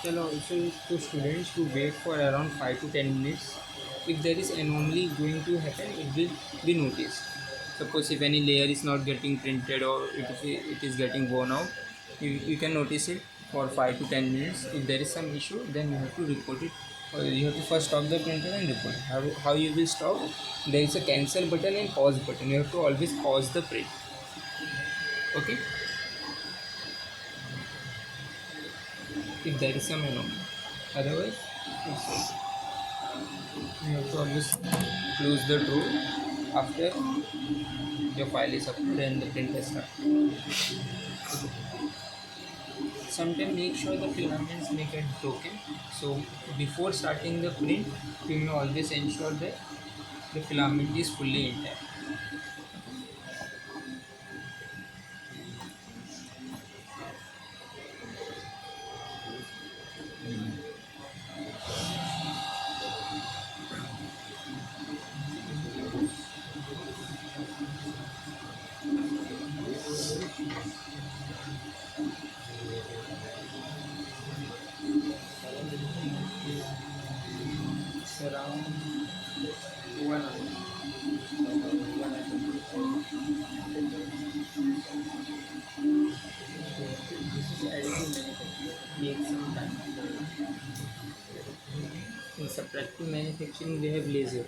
shall also to students to wait for around 5 to 10 minutes. If there is anomaly going to happen, it will be noticed. Suppose if any layer is not getting printed or it is getting worn out, you can notice it for 5 to 10 minutes. If there is some issue, then you have to report it. Or you have to first stop the printer and report it. How you will stop? There is a cancel button and pause button. You have to always pause the print. Okay, if there is some anomaly. Otherwise, you have to always close the drawer after your file is uploaded and the print is started. Sometimes make sure the filaments may get broken. So before starting the print, you may always ensure that the filament is fully intact. It's around 1 hour. This is additive manufacturing. Take some time. In subtractive manufacturing, we have laser.